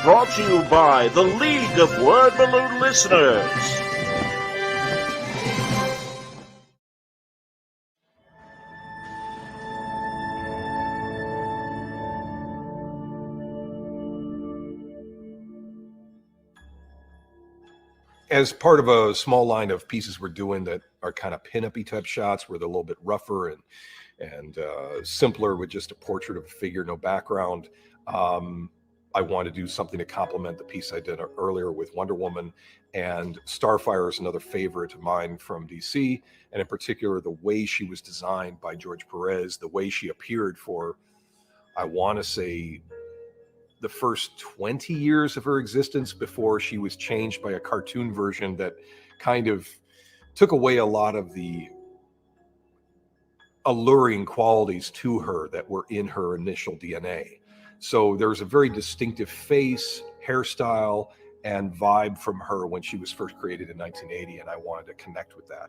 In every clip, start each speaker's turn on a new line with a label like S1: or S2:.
S1: brought to you by the League of Word Balloon Listeners.
S2: As part of a small line of pieces we're doing that are kind of pin-up-y type shots where they're a little bit rougher and simpler with just a portrait of a figure, no background, I want to do something to complement the piece I did earlier with Wonder Woman. And Starfire is another favorite of mine from DC, and in particular, the way she was designed by George Perez, the way she appeared for, I want to say, the first 20 years of her existence before she was changed by a cartoon version that kind of took away a lot of the alluring qualities to her that were in her initial DNA. So there's a very distinctive face, hairstyle, and vibe from her when she was first created in 1980, and I wanted to connect with that.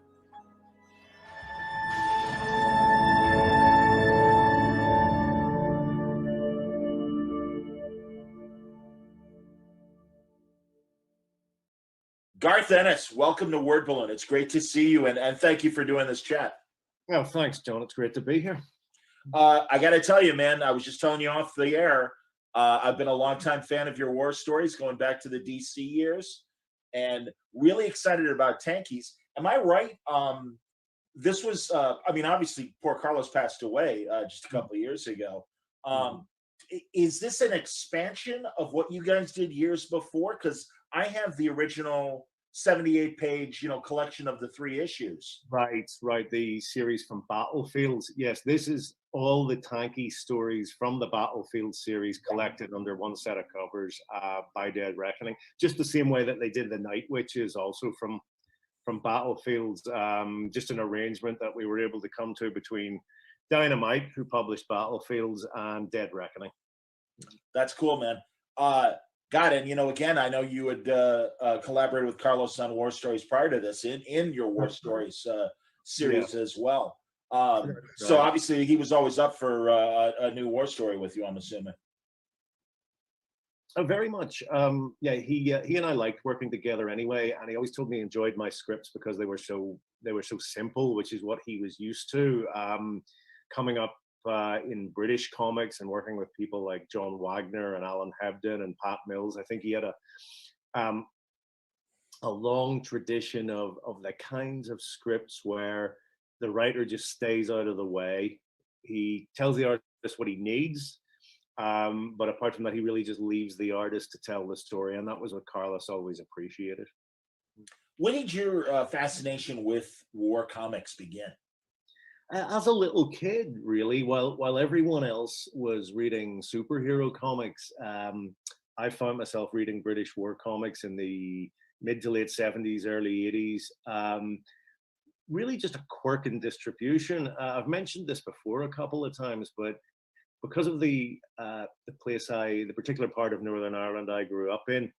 S1: Garth Ennis, welcome to Word Balloon. It's great to see you, and thank you for doing this chat.
S3: Well, thanks, John. It's great to be here.
S1: I got to tell you, man, I was just telling you off the air, I've been a longtime fan of your war stories going back to the DC years, and really excited about Tankies. Am I right? This was, I mean, obviously, poor Carlos passed away just a couple of years ago. Is this an expansion of what you guys did years before? Because I have the original 78-page, collection of the 3 issues.
S3: Right. The series from Battlefields. Yes, this is all the Tanky stories from the Battlefield series collected under one set of covers by Dead Reckoning. Just the same way that they did the Night Witches, also from Battlefields. Just an arrangement that we were able to come to between Dynamite, who published Battlefields, and Dead Reckoning.
S1: That's cool, man. Got it. And, again, I know you had collaborated with Carlos on War Stories prior to this in your War Stories series as well. So obviously he was always up for a new war story with you, I'm assuming.
S3: Very much. He and I liked working together anyway, and he always told me he enjoyed my scripts because they were so simple, which is what he was used to. Coming up in British comics and working with people like John Wagner and Alan Hebden and Pat Mills, I think he had a long tradition of the kinds of scripts where the writer just stays out of the way. He tells the artist what he needs, but apart from that, he really just leaves the artist to tell the story, and that was what Carlos always appreciated.
S1: When did your fascination with war comics begin?
S3: As a little kid, really, while everyone else was reading superhero comics, I found myself reading British war comics in the mid to late 70s, early 80s. Really just a quirk in distribution. I've mentioned this before a couple of times, but because of the particular part of Northern Ireland I grew up in,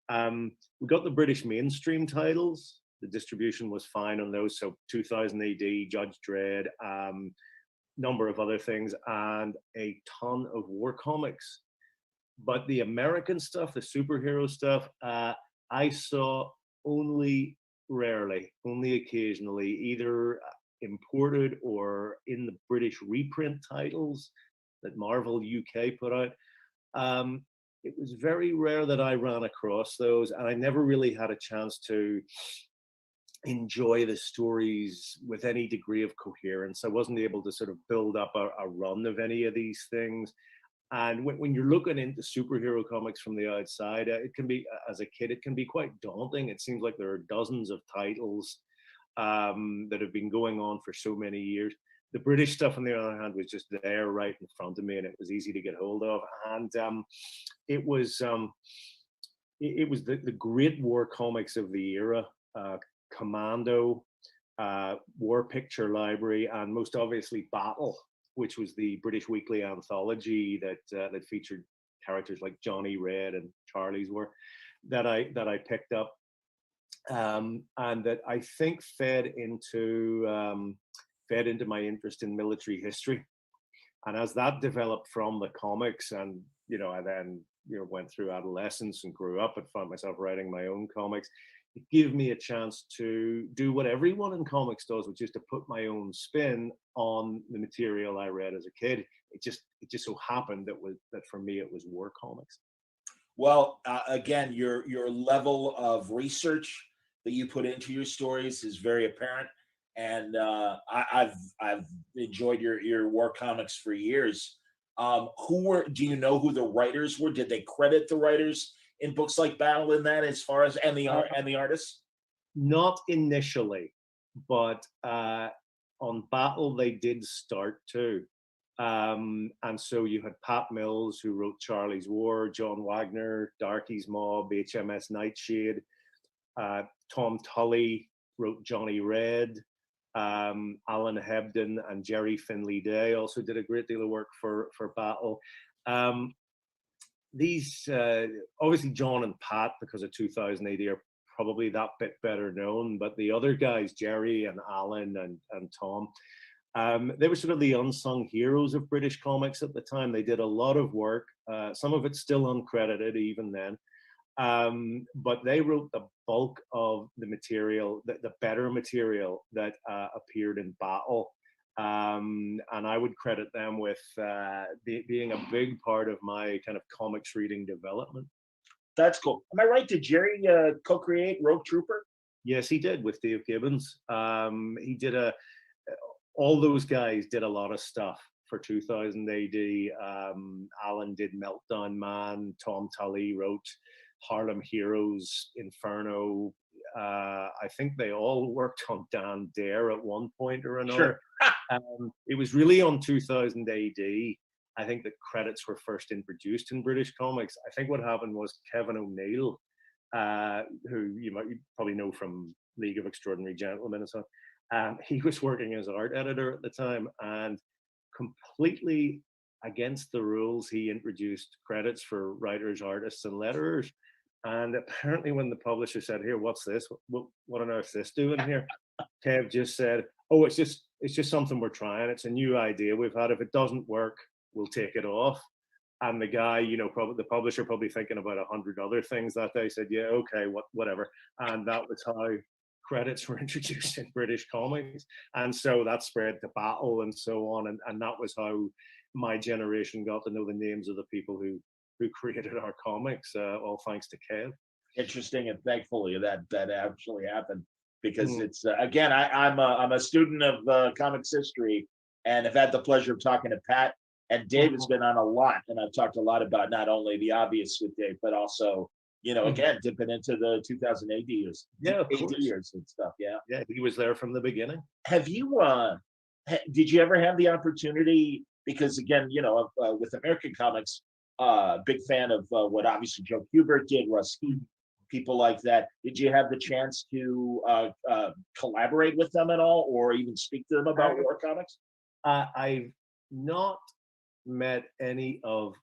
S3: we got the British mainstream titles. The distribution was fine on those. So 2000 AD, Judge Dredd, number of other things, and a ton of war comics. But the American stuff, the superhero stuff, I saw only rarely, only occasionally, either imported or in the British reprint titles that Marvel UK put out. It was very rare that I ran across those, and I never really had a chance to enjoy the stories with any degree of coherence. I wasn't able to sort of build up a run of any of these things. And when you're looking into superhero comics from the outside, it can be, as a kid, it can be quite daunting. It seems like there are dozens of titles that have been going on for so many years. The British stuff, on the other hand, was just there right in front of me, and it was easy to get hold of. And it was the great war comics of the era. Commando, War Picture Library, and most obviously Battle, which was the British weekly anthology that featured characters like Johnny Red and Charlie's War, that I picked up, and that I think fed into my interest in military history. And as that developed from the comics, and I then went through adolescence and grew up and found myself writing my own comics, it gave me a chance to do what everyone in comics does, which is to put my own spin on the material I read as a kid. It just so happened that for me it was war comics.
S1: Well, again, your level of research that you put into your stories is very apparent, and I've enjoyed your war comics for years. Do you know who the writers were? Did they credit the writers in books like Battle in that, as far as and the artists?
S3: Not initially, but on Battle they did start to. And so you had Pat Mills, who wrote Charlie's War, John Wagner, Darky's Mob, HMS Nightshade. Tom Tully wrote Johnny Red. Alan Hebden and Jerry Finley Day also did a great deal of work for Battle. These obviously John and Pat, because of 2000 AD, are probably that bit better known, but the other guys, Jerry and Alan and Tom, they were sort of the unsung heroes of British comics at the time. They did a lot of work, some of it still uncredited even then, but they wrote the bulk of the material, the better material that appeared in Battle. And I would credit them with being a big part of my kind of comics reading development.
S1: That's cool. Am I right? Did Jerry co-create Rogue Trooper?
S3: Yes, he did, with Dave Gibbons. He did all those guys did a lot of stuff for 2000 AD. Alan did Meltdown Man. Tom Tully wrote Harlem Heroes, Inferno. I think they all worked on Dan Dare at one point or another. Sure. It was really on 2000 AD, I think, that credits were first introduced in British comics. I think what happened was Kevin O'Neill, who you probably know from League of Extraordinary Gentlemen and so on, he was working as art editor at the time, and completely against the rules, he introduced credits for writers, artists, and letterers. And apparently when the publisher said, "Here, what's this? What on earth is this doing here?" Kev just said, "Oh, it's just something we're trying. It's a new idea we've had. If it doesn't work, we'll take it off." And the guy, probably the publisher, probably thinking about 100 other things that day, said, "Yeah, okay, whatever." And that was how credits were introduced in British comics. And so that spread to Battle and so on. And that was how my generation got to know the names of the people who created our comics, all thanks to Kev.
S1: Interesting, and thankfully that actually happened, because it's again, I'm a student of comics history, and have had the pleasure of talking to Pat, and Dave has been on a lot, and I've talked a lot about not only the obvious with Dave, but also again, dipping into the 2000 AD years, AD years and stuff.
S3: Yeah, he was there from the beginning.
S1: Have you did you ever have the opportunity, because again, with American comics, big fan of what obviously Joe Kubert did, Russ Heath, people like that. Did you have the chance to collaborate with them at all, or even speak to them about war comics?
S3: I've not met any of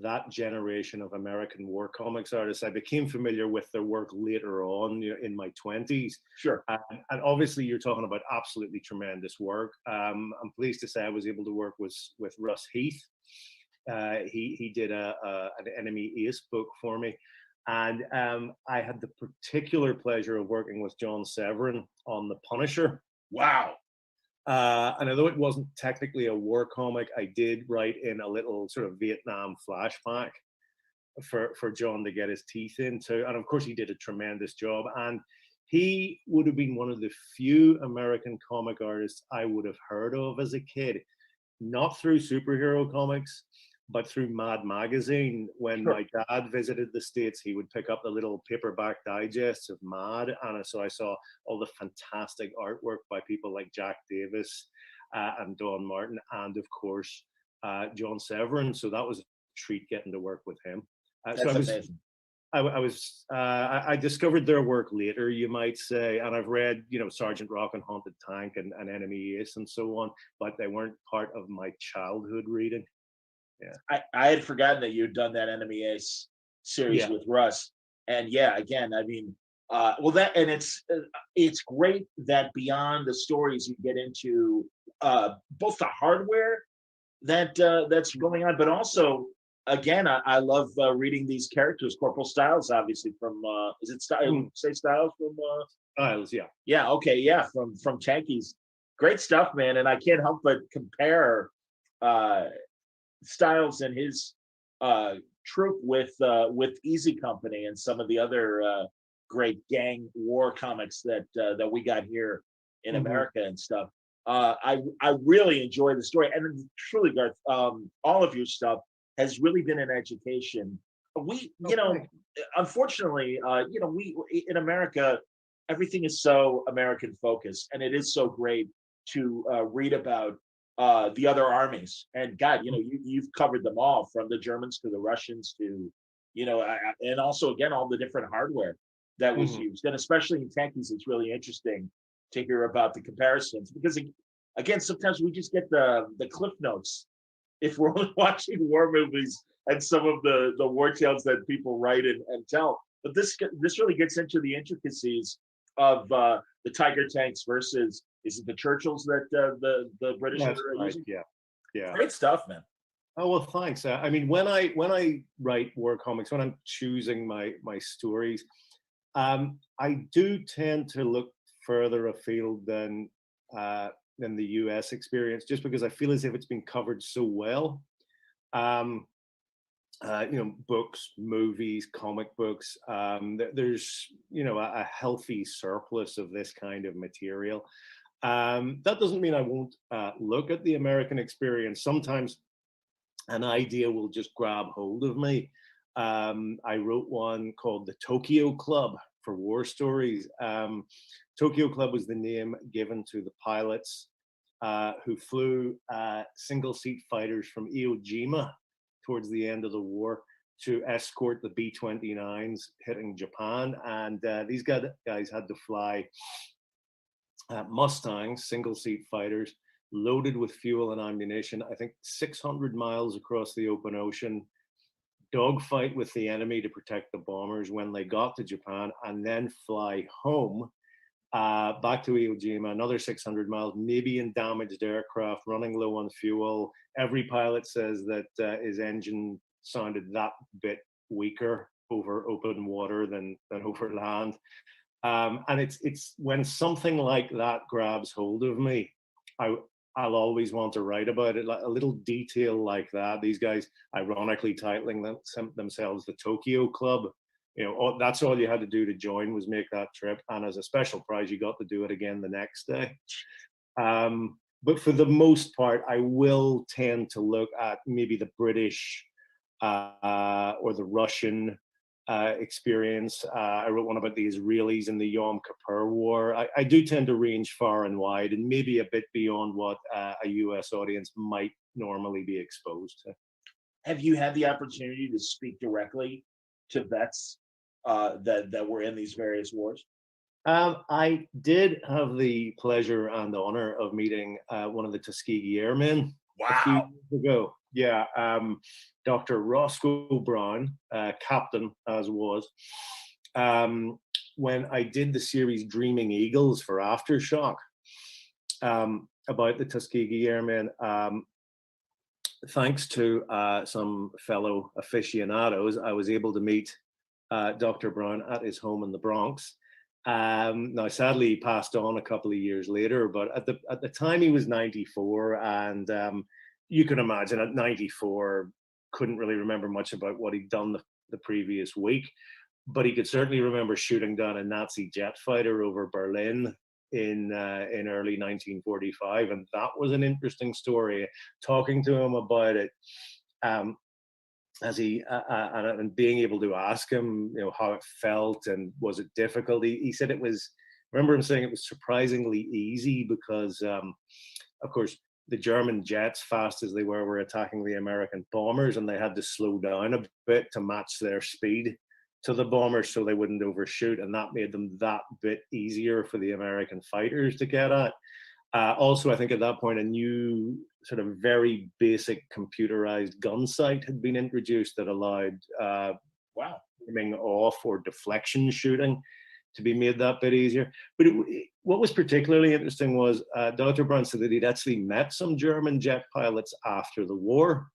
S3: that generation of American war comics artists. I became familiar with their work later on, in my 20s.
S1: Sure.
S3: And obviously you're talking about absolutely tremendous work. I'm pleased to say I was able to work with Russ Heath. He did an Enemy Ace book for me. And I had the particular pleasure of working with John Severin on The Punisher.
S1: Wow.
S3: And although it wasn't technically a war comic, I did write in a little sort of Vietnam flashback for John to get his teeth into. And of course, he did a tremendous job. And he would have been one of the few American comic artists I would have heard of as a kid, not through superhero comics, but through Mad Magazine. When my dad visited the States, he would pick up the little paperback digests of Mad, and so I saw all the fantastic artwork by people like Jack Davis and Don Martin, and of course John Severin. So that was a treat getting to work with him.
S1: Amazing.
S3: I discovered their work later, you might say, and I've read, Sergeant Rock and Haunted Tank and Enemy Ace and so on, but they weren't part of my childhood reading. Yeah,
S1: I had forgotten that you'd done that Enemy Ace series with Russ, and again, I mean, it's great that beyond the stories you get into both the hardware that's going on, but also again, I love reading these characters. Corporal Styles, obviously from is it Styles? Say Styles from
S3: Styles, yeah.
S1: Yeah, okay, yeah, from Tankies. Great stuff, man. And I can't help but compare Styles and his troop with Easy Company and some of the other great gang war comics that we got here in America and stuff. I really enjoy the story, and truly, Garth, all of your stuff has really been an education. We, unfortunately, we in America, everything is so American focused, and it is so great to read about the other armies. And God, you've covered them all, from the Germans to the Russians to, and also again all the different hardware that was used, and especially in Tankies, it's really interesting to hear about the comparisons, because again, sometimes we just get the cliff notes if we're only watching war movies and some of the war tales that people write and tell. But this really gets into the intricacies of the Tiger tanks versus, is it the Churchills that the British are using?
S3: Yeah.
S1: Great stuff, man.
S3: Oh, well, thanks. I mean, when I write war comics, when I'm choosing my stories, I do tend to look further afield than the US experience, just because I feel as if it's been covered so well. Books, movies, comic books. There's a healthy surplus of this kind of material. That doesn't mean I won't look at the American experience. Sometimes an idea will just grab hold of me. I wrote one called the Tokyo Club for War Stories. Tokyo Club was the name given to the pilots who flew single-seat fighters from Iwo Jima towards the end of the war to escort the B-29s hitting Japan. And these guys had to fly Mustangs, single-seat fighters, loaded with fuel and ammunition, I think 600 miles across the open ocean, dogfight with the enemy to protect the bombers when they got to Japan, and then fly home back to Iwo Jima, another 600 miles, maybe in damaged aircraft, running low on fuel. Every pilot says that his engine sounded that bit weaker over open water than over land. And it's when something like that grabs hold of me, I'll always want to write about it. Like a little detail like that. These guys ironically titling themselves the Tokyo Club. That's all you had to do to join, was make that trip, and as a special prize, you got to do it again the next day. But for the most part, I will tend to look at maybe the British or the Russian experience. I wrote one about the Israelis in the Yom Kippur War. I do tend to range far and wide, and maybe a bit beyond what a US audience might normally be exposed to.
S1: Have you had the opportunity to speak directly to vets that were in these various wars?
S3: I did have the pleasure and honor of meeting one of the Tuskegee Airmen a few years ago. Yeah, Dr. Roscoe Brown, captain as was, when I did the series Dreaming Eagles for Aftershock about the Tuskegee Airmen. Thanks to some fellow aficionados, I was able to meet Dr. Brown at his home in the Bronx. Now, sadly, he passed on a couple of years later, but at the time he was 94, and you can imagine at 94, couldn't really remember much about what he'd done the previous week, but he could certainly remember shooting down a Nazi jet fighter over Berlin in early 1945, and that was an interesting story. Talking to him about it, as he and being able to ask him, how it felt and was it difficult. He said it was. I remember him saying it was surprisingly easy because, of course, the German jets, fast as they were attacking the American bombers, and they had to slow down a bit to match their speed to the bombers so they wouldn't overshoot, and that made them that bit easier for the American fighters to get at. Also, I think at that point, a new sort of very basic computerized gun sight had been introduced that allowed aiming off or deflection shooting to be made that bit easier. But what was particularly interesting was Dr. Brown said that he'd actually met some German jet pilots after the war.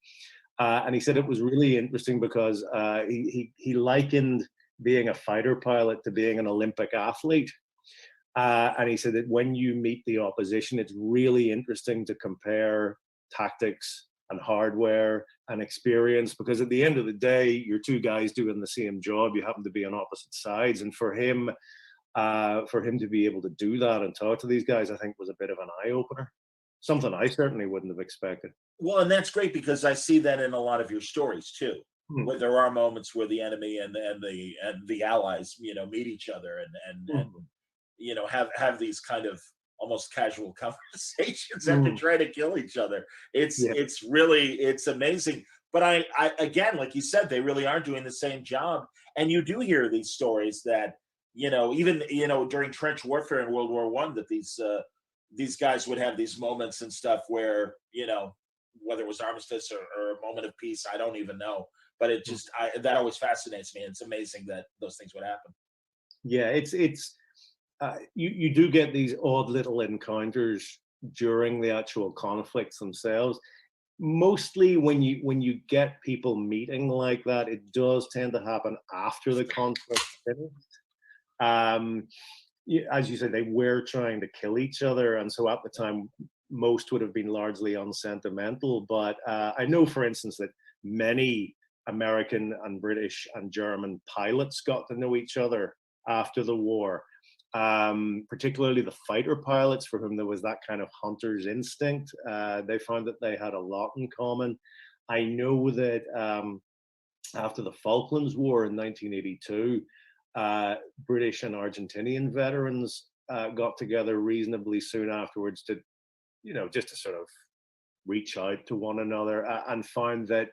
S3: And he said it was really interesting because he likened being a fighter pilot to being an Olympic athlete. And he said that when you meet the opposition, it's really interesting to compare tactics and hardware and experience, because at the end of the day, you're two guys doing the same job. You happen to be on opposite sides. And for him to be able to do that and talk to these guys, I think was a bit of an eye opener. Something I certainly wouldn't have expected.
S1: Well, and that's great because I see that in a lot of your stories too, where there are moments where the enemy and the allies, meet each other and have these kind of almost casual conversations after trying to kill each other. It's really, it's amazing. But I again, like you said, they really are doing the same job. And you do hear these stories that, even during trench warfare in World War I, that these guys would have these moments and stuff where, whether it was armistice or a moment of peace, I don't even know. But it just, that always fascinates me. It's amazing that those things would happen.
S3: Yeah, it's you do get these odd little encounters during the actual conflicts themselves. Mostly when you get people meeting like that, it does tend to happen after the conflict finished. As you said, they were trying to kill each other, and so at the time, most would have been largely unsentimental. But I know, for instance, that many American and British and German pilots got to know each other after the war. Particularly the fighter pilots, for whom there was that kind of hunter's instinct. They found that they had a lot in common. I know that after the Falklands War in 1982, British and Argentinian veterans got together reasonably soon afterwards to, just to sort of reach out to one another, and found that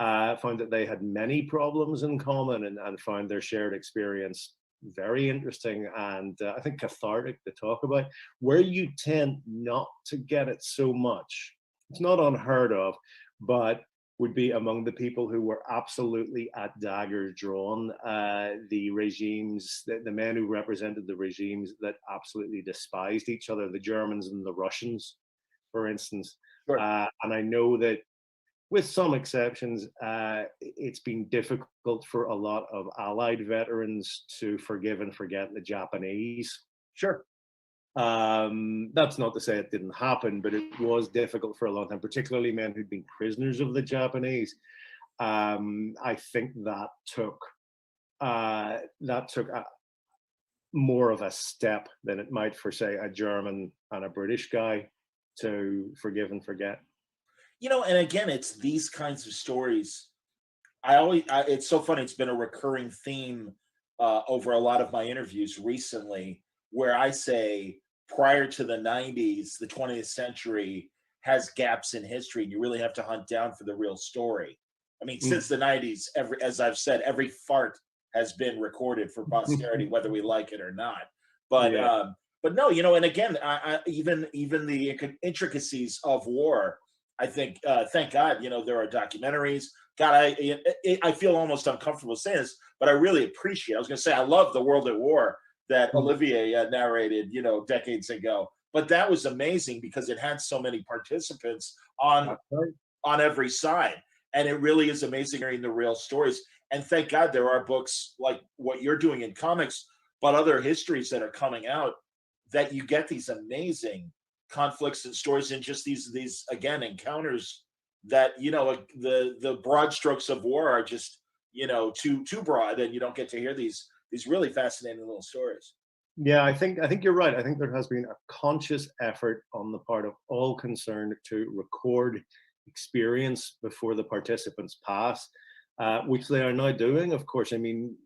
S3: they had many problems in common, and found their shared experience very interesting and I think cathartic to talk about. Where you tend not to get it so much, it's not unheard of, but would be among the people who were absolutely at daggers drawn, the regimes, the men who represented the regimes that absolutely despised each other, the Germans and the Russians, for instance.
S1: Sure.
S3: And I know that, with some exceptions, it's been difficult for a lot of Allied veterans to forgive and forget the Japanese.
S1: Sure.
S3: That's not to say it didn't happen, but it was difficult for a long time, particularly men who'd been prisoners of the Japanese. I think that took more of a step than it might for, say, a German and a British guy to forgive and forget.
S1: And again, it's these kinds of stories. It's so funny. It's been a recurring theme over a lot of my interviews recently, where I say prior to the 90s, the 20th century has gaps in history, and you really have to hunt down for the real story. I mean, since the 90s, as I've said, every fart has been recorded for posterity, whether we like it or not. But no, and again, even the intricacies of war, I think, thank God, there are documentaries. God, I feel almost uncomfortable saying this, but I really appreciate it. I was going to say, I love The World at War that Olivier narrated, decades ago. But that was amazing because it had so many participants on every side. And it really is amazing hearing the real stories. And thank God there are books like what you're doing in comics, but other histories that are coming out, that you get these amazing conflicts and stories, and just these again encounters that the broad strokes of war are just too broad, and you don't get to hear these really fascinating little stories.
S3: Yeah, I think you're right. I think there has been a conscious effort on the part of all concerned to record experience before the participants pass, which they are now doing. Of course, I mean,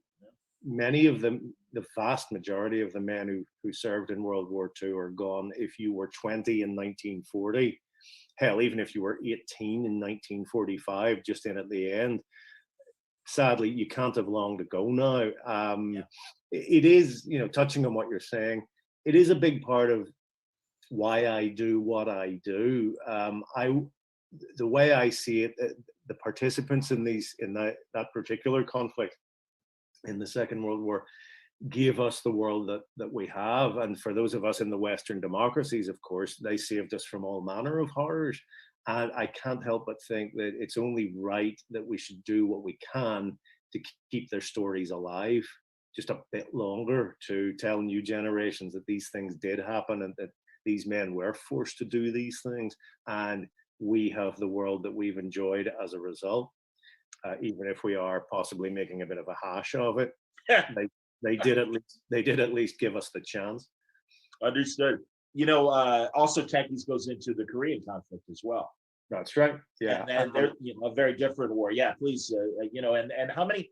S3: many of them, the vast majority of the men who served in World War II are gone. If you were 20 in 1940, hell, even if you were 18 in 1945, just in at the end, sadly, you can't have long to go now. It is, touching on what you're saying, it is a big part of why I do what I do. The way I see it, the participants in that particular conflict in the Second World War gave us the world that we have. And for those of us in the Western democracies, of course, they saved us from all manner of horrors. And I can't help but think that it's only right that we should do what we can to keep their stories alive just a bit longer, to tell new generations that these things did happen and that these men were forced to do these things. And we have the world that we've enjoyed as a result, even if we are possibly making a bit of a hash of it. They did at least give us the chance.
S1: Understood. Also Tankies goes into the Korean conflict as well.
S3: That's right. Yeah,
S1: and they're a very different war. Yeah, please. And how many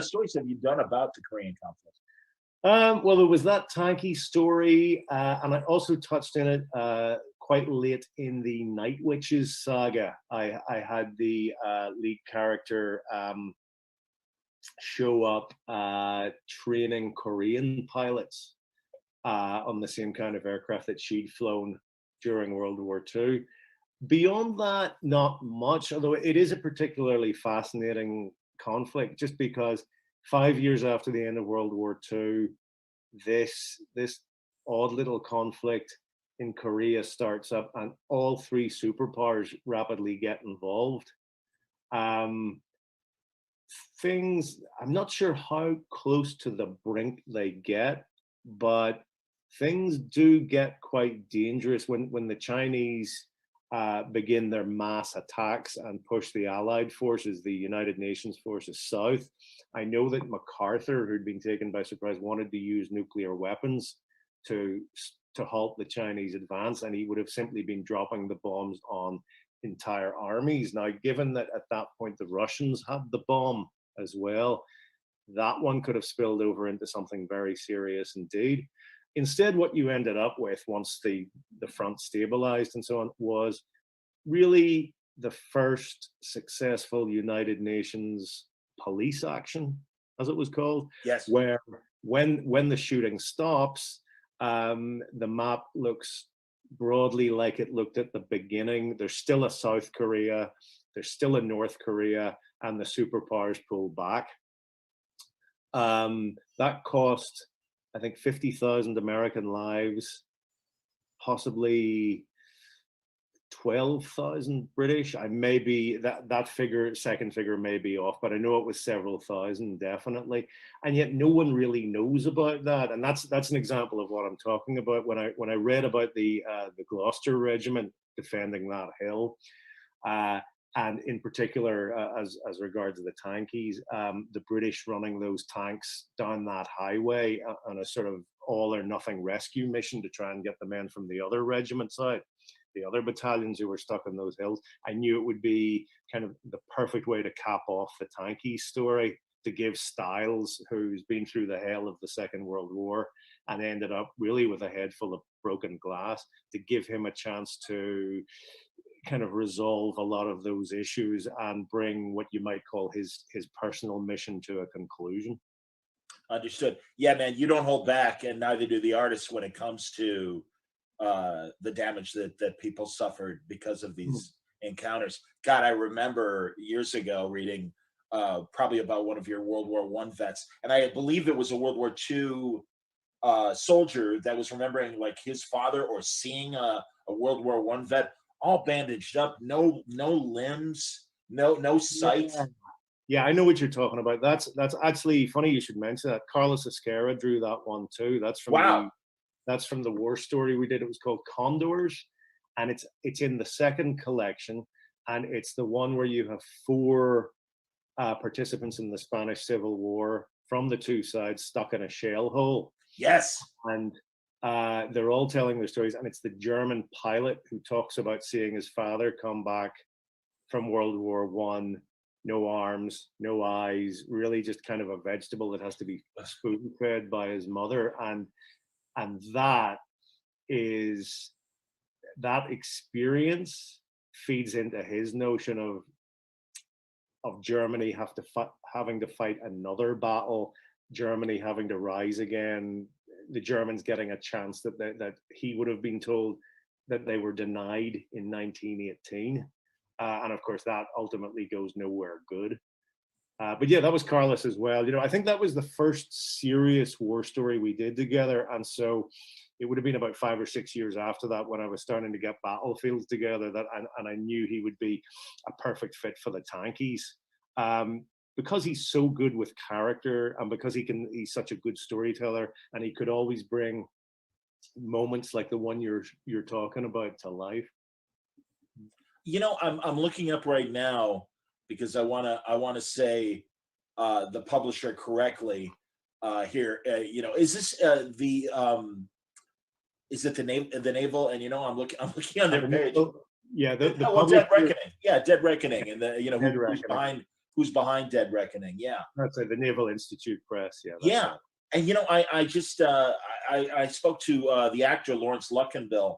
S1: stories have you done about the Korean conflict?
S3: Well, there was that Tanky story, and I also touched in it quite late in the Night Witches saga. I had the lead character show up training Korean pilots on the same kind of aircraft that she'd flown during World War II. Beyond that, not much, although it is a particularly fascinating conflict, just because 5 years after the end of World War II, this odd little conflict in Korea starts up, and all three superpowers rapidly get involved. Things, I'm not sure how close to the brink they get, but things do get quite dangerous when the Chinese begin their mass attacks and push the Allied forces, the United Nations forces, south. I know that MacArthur, who'd been taken by surprise, wanted to use nuclear weapons to halt the Chinese advance, and he would have simply been dropping the bombs on entire armies. Now, given that at that point the Russians had the bomb as well, that one could have spilled over into something very serious indeed. Instead, what you ended up with once the front stabilized and so on was really the first successful United Nations police action, as it was called.
S1: Yes.
S3: Where when the shooting stops, the map looks broadly like it looked at the beginning. There's still a South Korea, there's still a North Korea, and the superpowers pull back. That cost, I think, 50,000 American lives, possibly 12,000 British. I may be that figure, second figure may be off, but I know it was several thousand definitely. And yet no one really knows about that. And that's an example of what I'm talking about. When I read about the Gloucester Regiment defending that hill, and in particular, as regards the Tankies, the British running those tanks down that highway on a sort of all or nothing rescue mission to try and get the men from the other regiments out, the other battalions who were stuck in those hills. I knew it would be kind of the perfect way to cap off the Tankies story, to give Styles, who's been through the hell of the Second World War and ended up really with a head full of broken glass, to give him a chance to kind of resolve a lot of those issues and bring what you might call his personal mission to a conclusion.
S1: Understood. Yeah, man, you don't hold back, and neither do the artists when it comes to the damage that people suffered because of these encounters. God, I remember years ago reading probably about one of your World War I vets, and I believe it was a World War II soldier that was remembering like his father or seeing a World War I vet all bandaged up, no limbs, no sight.
S3: Yeah, I know what you're talking about. That's actually funny you should mention that. Carlos Ezquerra drew that one too. That's from the war story we did. It was called Condors, and it's in the second collection, and it's the one where you have four participants in the Spanish Civil War from the two sides stuck in a shell hole.
S1: Yes.
S3: And they're all telling their stories, and it's the German pilot who talks about seeing his father come back from World War I, no arms, no eyes, really just kind of a vegetable that has to be spoon fed by his mother. And that experience feeds into his notion of Germany having to fight another battle, Germany having to rise again, the Germans getting a chance that he would have been told that they were denied in 1918. And of course, that ultimately goes nowhere good. But yeah, that was Carlos as well. I think that was the first serious war story we did together. And so it would have been about 5 or 6 years after that when I was starting to get battlefields together and I knew he would be a perfect fit for the Tankies. Because he's so good with character and because he's such a good storyteller and he could always bring moments like the one you're talking about to life.
S1: I'm looking up right now because I wanna say the publisher correctly here. Is this is it the naval? And I'm looking on their page.
S3: Yeah, the
S1: Dead Reckoning. Yeah, Dead Reckoning, and who's behind Dead Reckoning? Yeah,
S3: that's the Naval Institute Press. Yeah,
S1: yeah. And I just I spoke to the actor Lawrence Luckinbill,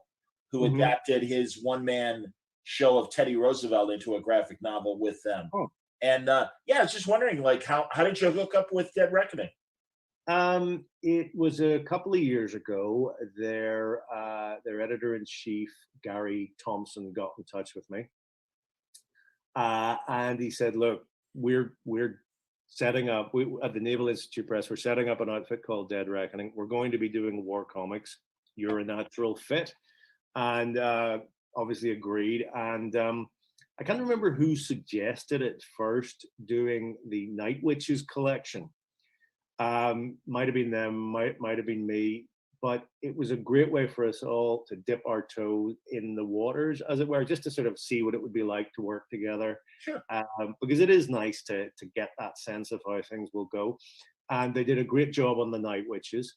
S1: who adapted his one-man show of Teddy Roosevelt into a graphic novel with them.
S3: Oh.
S1: And I was just wondering, like, how did you hook up with Dead Reckoning?
S3: It was a couple of years ago. Their editor-in-chief, Gary Thompson, got in touch with me. And he said, look, we're setting up, at the Naval Institute Press, we're setting up an outfit called Dead Reckoning. We're going to be doing war comics. You're a natural fit. And obviously agreed. And I can't remember who suggested it first, doing the Night Witches collection. Might have been them, might have been me, but it was a great way for us all to dip our toe in the waters, as it were, just to sort of see what it would be like to work together.
S1: Sure.
S3: Because it is nice to get that sense of how things will go. And they did a great job on the Night Witches.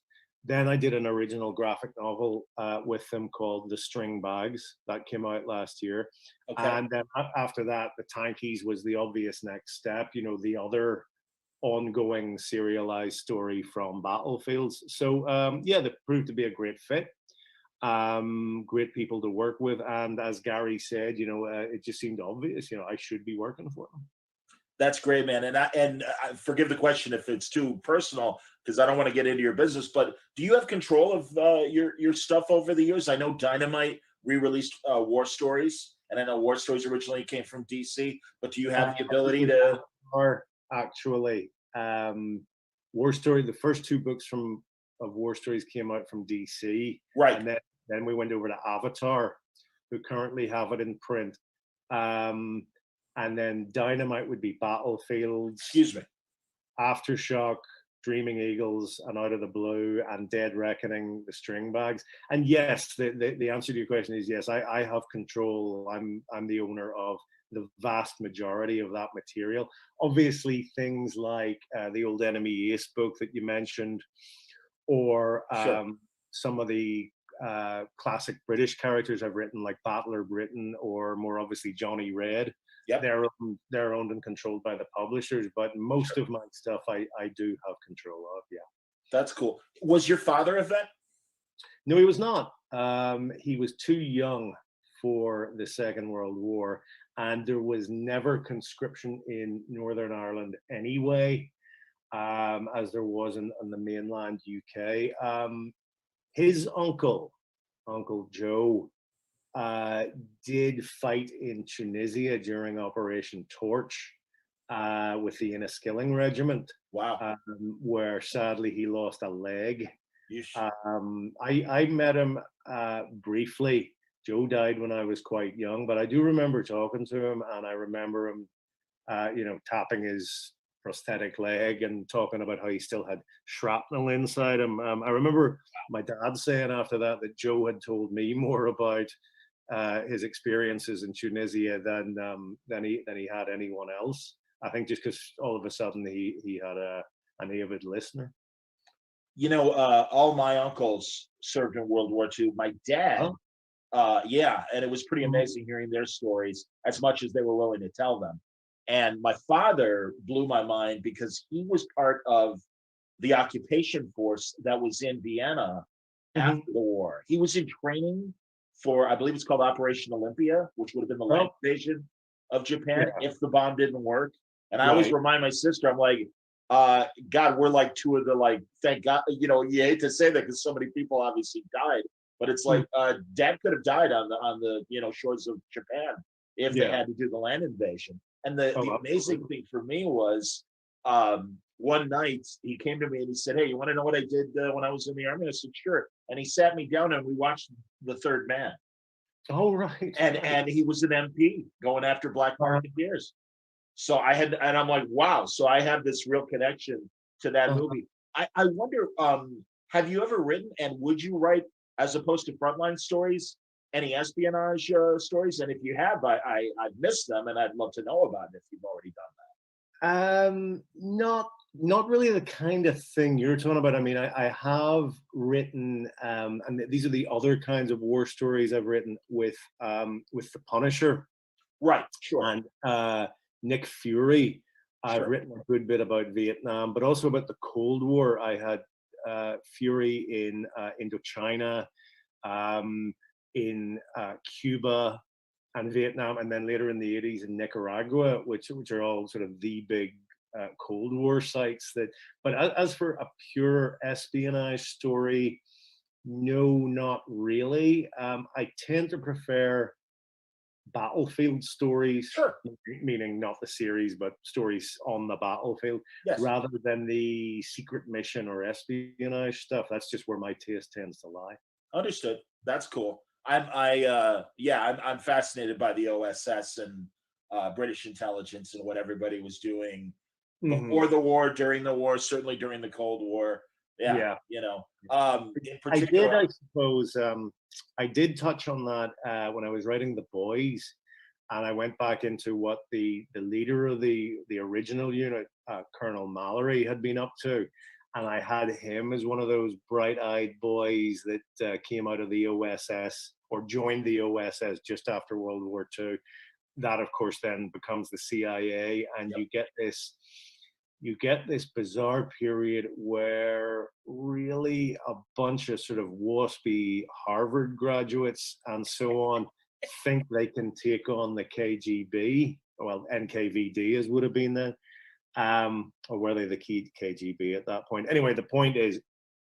S3: Then I did an original graphic novel with them called The String Bags that came out last year. Okay. And then after that, the Tankies was the obvious next step, the other ongoing serialized story from Battlefields. So they proved to be a great fit. Great people to work with. And as Gary said, it just seemed obvious, I should be working for them.
S1: That's great, man. And I forgive the question if it's too personal, because I don't want to get into your business, but do you have control of your stuff over the years? I know Dynamite re-released War Stories, and I know War Stories originally came from DC, but do you have the ability to...
S3: Actually, War Story, the first 2 books of War Stories came out from DC.
S1: Right.
S3: And then we went over to Avatar, who currently have it in print. And then Dynamite would be Battlefields.
S1: Excuse me.
S3: Aftershock, Dreaming Eagles, and Out of the Blue, and Dead Reckoning, the String Bags. And yes, the answer to your question is yes, I have control. I'm the owner of the vast majority of that material. Obviously, things like the Old Enemy Ace book that you mentioned, or some of the classic British characters I've written, like Battler Britain, or more obviously Johnny Red. Yep. They're owned and controlled by the publishers, but most of my stuff I do have control of. Yeah,
S1: that's cool. Was your father a vet?
S3: No, he was not. He was too young for the Second World War, and there was never conscription in Northern Ireland anyway, as there was in the mainland UK. His uncle Joe, did fight in Tunisia during Operation Torch with the Enniskilling Regiment.
S1: Wow.
S3: Where sadly he lost a leg. I met him briefly. Joe died when I was quite young, but I do remember talking to him, and I remember him, tapping his prosthetic leg and talking about how he still had shrapnel inside him. I remember my dad saying after that Joe had told me more about his experiences in Tunisia than he had anyone else. I think just because all of a sudden he had an avid listener.
S1: All my uncles served in World War II. My dad, and it was pretty amazing hearing their stories as much as they were willing to tell them. And my father blew my mind because he was part of the occupation force that was in Vienna after the war. He was in training for, I believe it's called Operation Olympia, which would have been the land invasion of Japan if the bomb didn't work. And I always remind my sister, I'm like, God, we're like two of the, thank God, you hate to say that because so many people obviously died, but it's like Dad could have died on the shores of Japan if they had to do the land invasion. And the amazing thing for me was one night he came to me and he said, "Hey, you want to know what I did when I was in the army?" I said, "Sure." And he sat me down and we watched The Third Man.
S3: Oh, right.
S1: And he was an MP going after black marketeers. So I'm like, wow. So I have this real connection to that movie. I wonder, have you ever written, and would you write, as opposed to Frontline Stories, any espionage stories? And if you have, I've missed them, and I'd love to know about it if you've already done that.
S3: Not really the kind of thing you're talking about. I mean, I have written, and these are the other kinds of war stories I've written with the Punisher,
S1: right? Sure.
S3: And Nick Fury. I've
S1: Sure.
S3: written a good bit about Vietnam, but also about the Cold War. I had Fury in Indochina, in Cuba and Vietnam, and then later in the 80s in Nicaragua, which are all sort of the big Cold War sites. But as for a pure espionage story, no, not really. I tend to prefer battlefield stories,
S1: sure.
S3: Meaning not the series, but stories on the battlefield,
S1: yes.
S3: rather than the secret mission or espionage stuff. That's just where my taste tends to lie.
S1: Understood. That's cool. I'm fascinated by the OSS and British intelligence and what everybody was doing before the war, during the war, certainly during the Cold War. Yeah. You know, in particular,
S3: I suppose, I did touch on that when I was writing The Boys, and I went back into what the leader of the original unit, Colonel Mallory, had been up to. And I had him as one of those bright-eyed boys that came out of the OSS or joined the OSS just after World War II. That, of course, then becomes the CIA, and you get this bizarre period where really a bunch of sort of waspy Harvard graduates and so on think they can take on the KGB, well, NKVD as would have been then. Or were they the key KGB at that point? Anyway, the point is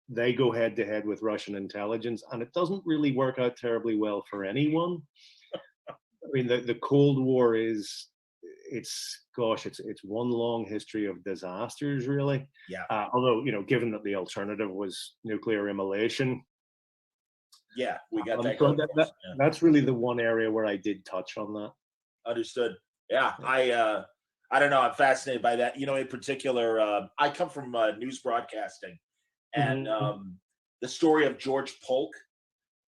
S3: they go head to head with Russian intelligence, and it doesn't really work out terribly well for anyone. I mean, the Cold War it's one long history of disasters, really.
S1: Yeah.
S3: Although, given that the alternative was nuclear immolation.
S1: Yeah, we got that.
S3: So that's really the one area where I did touch on that.
S1: Understood. Yeah. I don't know. I'm fascinated by that. In particular, I come from news broadcasting, and the story of George Polk,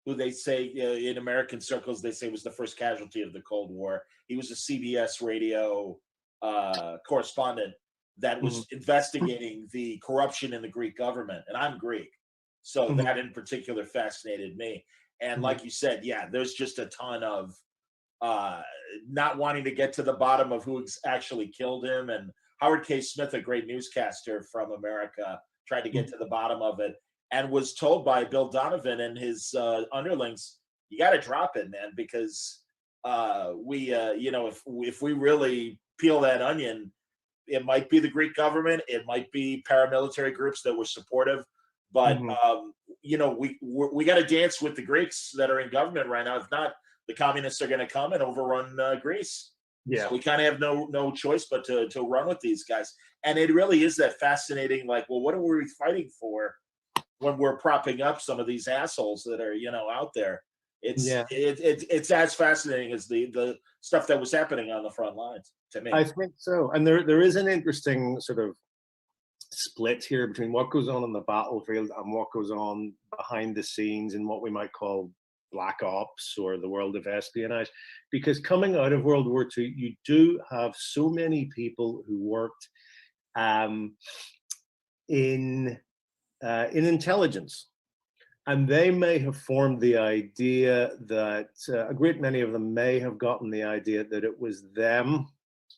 S1: who they say in American circles, they say was the first casualty of the Cold War. He was a CBS radio correspondent that was investigating the corruption in the Greek government. And I'm Greek. So that in particular fascinated me. And like you said, yeah, there's just a ton of not wanting to get to the bottom of who actually killed him. And Howard K. Smith, a great newscaster from America, tried to get to the bottom of it and was told by Bill Donovan and his underlings, you got to drop it, man, because if we really peel that onion, it might be the Greek government, it might be paramilitary groups that were supportive, but we got to dance with the Greeks that are in government right now. If not, the communists are going to come and overrun Greece.
S3: Yeah,
S1: so we kind of have no choice but to run with these guys. And it really is that fascinating. Like, well, what are we fighting for when we're propping up some of these assholes that are out there? It's as fascinating as the stuff that was happening on the front lines to me.
S3: I think so. And there is an interesting sort of split here between what goes on the battlefield and what goes on behind the scenes in what we might call black ops or the world of espionage, because coming out of World War II, you do have so many people who worked in intelligence, and they may have formed the idea that a great many of them may have gotten the idea that it was them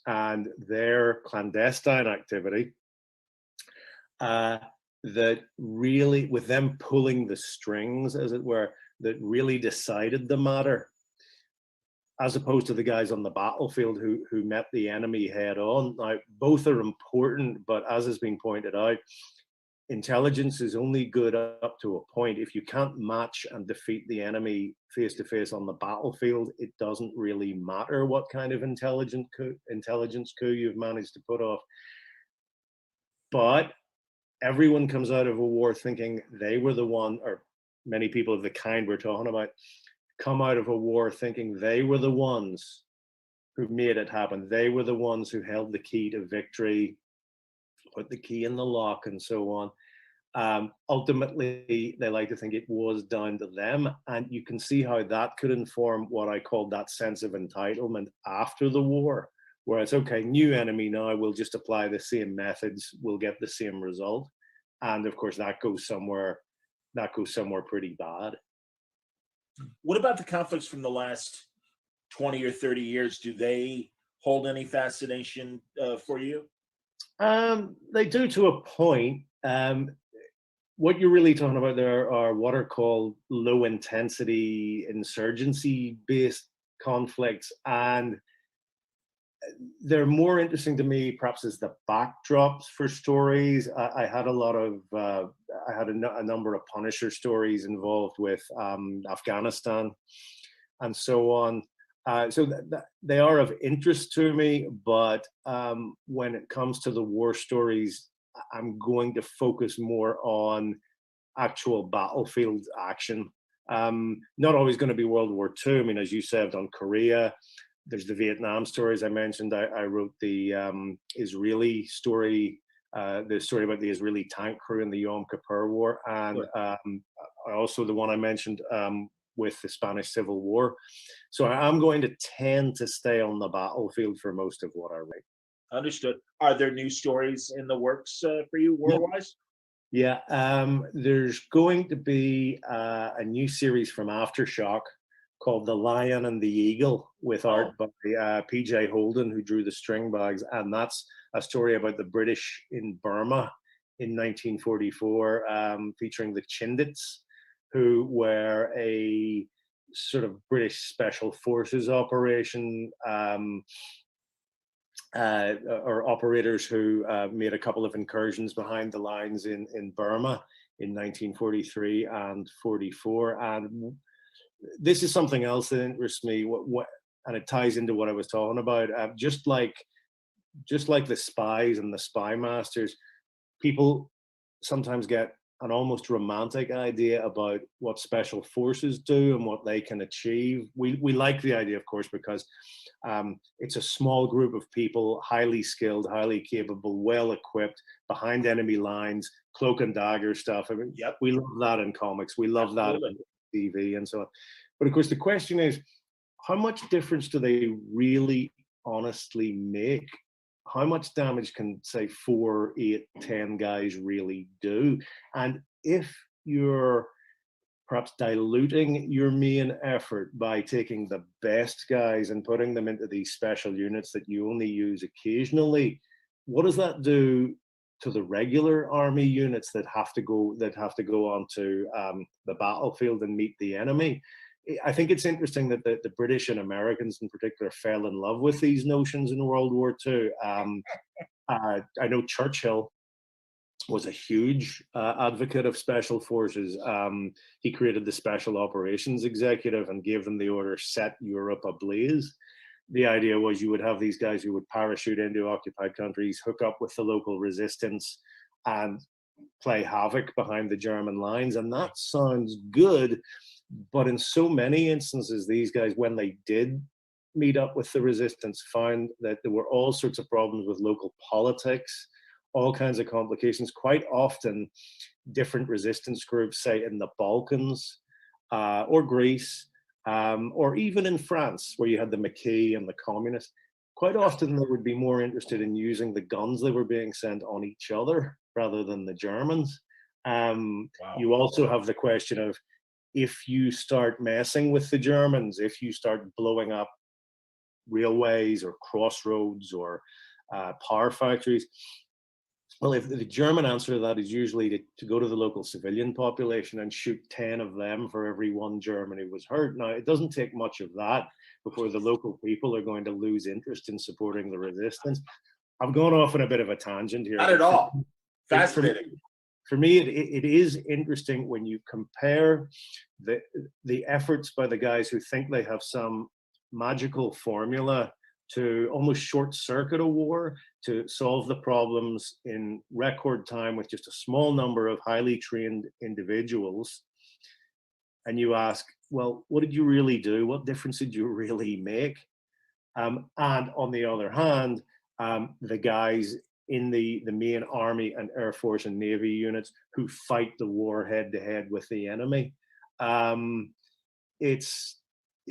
S3: and their clandestine activity that really, with them pulling the strings, as it were, that really decided the matter, as opposed to the guys on the battlefield who met the enemy head on. Now, both are important, but as has been pointed out, intelligence is only good up to a point. If you can't match and defeat the enemy face to face on the battlefield, it doesn't really matter what kind of intelligence coup you've managed to put off. but everyone comes out of a war thinking they were the one, or many people of the kind we're talking about come out of a war thinking they were the ones who made it happen. They were the ones who held the key to victory, put the key in the lock, and so on. Ultimately, they like to think it was down to them. And you can see how that could inform what I called that sense of entitlement after the war, where it's okay, new enemy now, we'll just apply the same methods, we'll get the same result. And of course, that goes somewhere pretty bad.
S1: What about the conflicts from the last 20 or 30 years? Do they hold any fascination for you?
S3: They do to a point. What you're really talking about there are what are called low intensity insurgency based conflicts, and they're more interesting to me perhaps as the backdrops for stories. I had a lot of I had a number of Punisher stories involved with Afghanistan and so on. So they are of interest to me, but when it comes to the war stories, I'm going to focus more on actual battlefield action. Not always going to be World War II. I mean, as you said, on Korea, there's the Vietnam stories I mentioned. I wrote the Israeli story, the story about the Israeli tank crew in the Yom Kippur War, and also the one I mentioned with the Spanish Civil War. So I'm going to tend to stay on the battlefield for most of what I write.
S1: Understood. Are there new stories in the works for you, war-wise?
S3: Yeah, there's going to be a new series from Aftershock called The Lion and the Eagle, with art by PJ Holden, who drew the string bags. And that's a story about the British in Burma in 1944, featuring the Chindits, who were a sort of British special forces operation, or operators who made a couple of incursions behind the lines in Burma in 1943 and 44. And this is something else that interests me, and it ties into what I was talking about. Just like the spies and the spy masters, people sometimes get an almost romantic idea about what special forces do and what they can achieve. We like the idea, of course, because it's a small group of people, highly skilled, highly capable, well equipped, behind enemy lines, cloak and dagger stuff. I mean, we love that in comics. We love that in TV and so on. But of course, the question is, how much difference do they really honestly make? How much damage can, say, 4, 8, 10 guys really do? And if you're perhaps diluting your main effort by taking the best guys and putting them into these special units that you only use occasionally, what does that do to the regular army units that have to go onto the battlefield and meet the enemy? I think it's interesting that the British and Americans in particular fell in love with these notions in World War II. I know Churchill was a huge advocate of special forces. He created the Special Operations Executive and gave them the order, set Europe ablaze. The idea was you would have these guys who would parachute into occupied countries, hook up with the local resistance, and play havoc behind the German lines. And that sounds good. But in so many instances, these guys, when they did meet up with the resistance, found that there were all sorts of problems with local politics, all kinds of complications. Quite often, different resistance groups, say in the Balkans or Greece, or even in France, where you had the Maquis and the communists, quite often they would be more interested in using the guns they were being sent on each other rather than the Germans. You also have the question of, if you start messing with the Germans, if you start blowing up railways or crossroads or power factories, well, if the German answer to that is usually to go to the local civilian population and shoot 10 of them for every one German who was hurt. Now, it doesn't take much of that before the local people are going to lose interest in supporting the resistance. I've gone off on a bit of a tangent here.
S1: Not at all. Fascinating.
S3: For me, it is interesting when you compare the efforts by the guys who think they have some magical formula to almost short circuit a war, to solve the problems in record time with just a small number of highly trained individuals. And you ask, well, what did you really do? What difference did you really make? And on the other hand, the guys in the main army and air force and navy units who fight the war head to head with the enemy.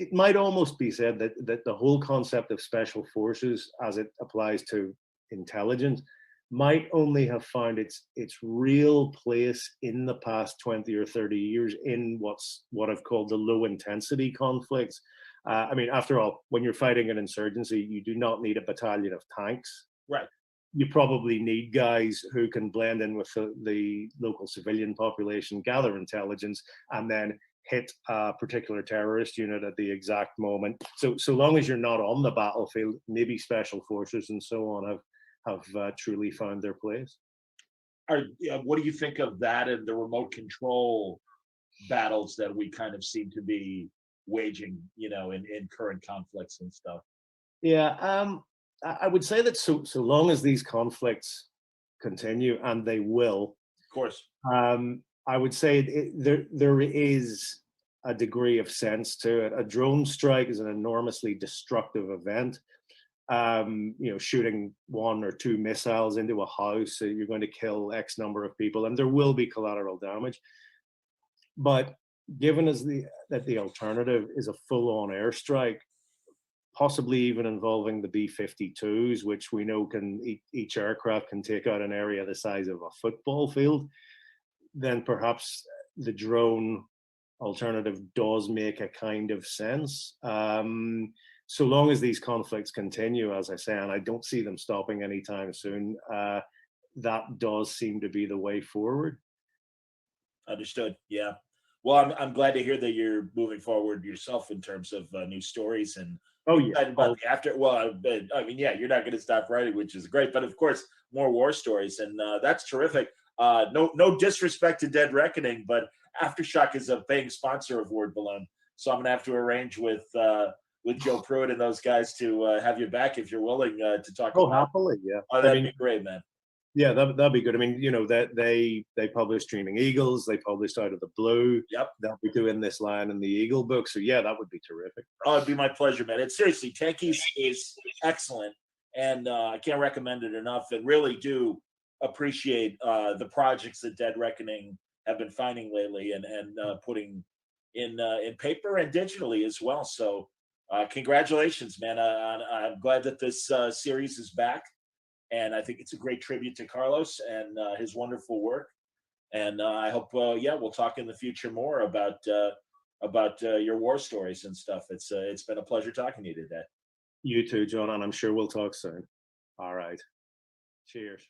S3: It might almost be said that the whole concept of special forces as it applies to intelligence might only have found its real place in the past 20 or 30 years in what I've called the low intensity conflicts. I mean, after all, when you're fighting an insurgency, you do not need a battalion of tanks.
S1: Right.
S3: You probably need guys who can blend in with the local civilian population, gather intelligence, and then hit a particular terrorist unit at the exact moment. So long as you're not on the battlefield, maybe special forces and so on have truly found their place.
S1: What do you think of that and the remote control battles that we kind of seem to be waging, in current conflicts and stuff?
S3: Yeah, I would say that so long as these conflicts continue, and they will,
S1: of course,
S3: I would say there is a degree of sense to it. A drone strike is an enormously destructive event. Shooting 1 or 2 missiles into a house, so you're going to kill X number of people, and there will be collateral damage. But given that the alternative is a full-on airstrike, possibly even involving the B-52s, which we know each aircraft can take out an area the size of a football field, then perhaps the drone alternative does make a kind of sense. So long as these conflicts continue, as I say, and I don't see them stopping anytime soon, that does seem to be the way forward.
S1: Understood. Yeah. Well, I'm glad to hear that you're moving forward yourself in terms of new stories and about the after. Well, I mean, yeah, you're not going to stop writing, which is great. But of course, more war stories, and that's terrific. No disrespect to Dead Reckoning, but Aftershock is a paying sponsor of Word Balloon, so I'm going to have to arrange with Joe Pruitt and those guys to have you back if you're willing to talk.
S3: Oh, happily, yeah.
S1: Oh, that'd be great, man.
S3: Yeah, that'd be good. I mean, that they publish Dreaming Eagles, they published Out of the Blue.
S1: Yep.
S3: They'll be doing this line in the Eagle book. So yeah, that would be terrific.
S1: Oh, it'd be my pleasure, man. It's seriously, Tankies is excellent, and I can't recommend it enough. And really do appreciate the projects that Dead Reckoning have been finding lately and putting in paper and digitally as well. So congratulations, man. I'm glad that this series is back. And I think it's a great tribute to Carlos and his wonderful work. And I hope, we'll talk in the future more about your war stories and stuff. It's been a pleasure talking to you today.
S3: You too, John, and I'm sure we'll talk soon. All right. Cheers.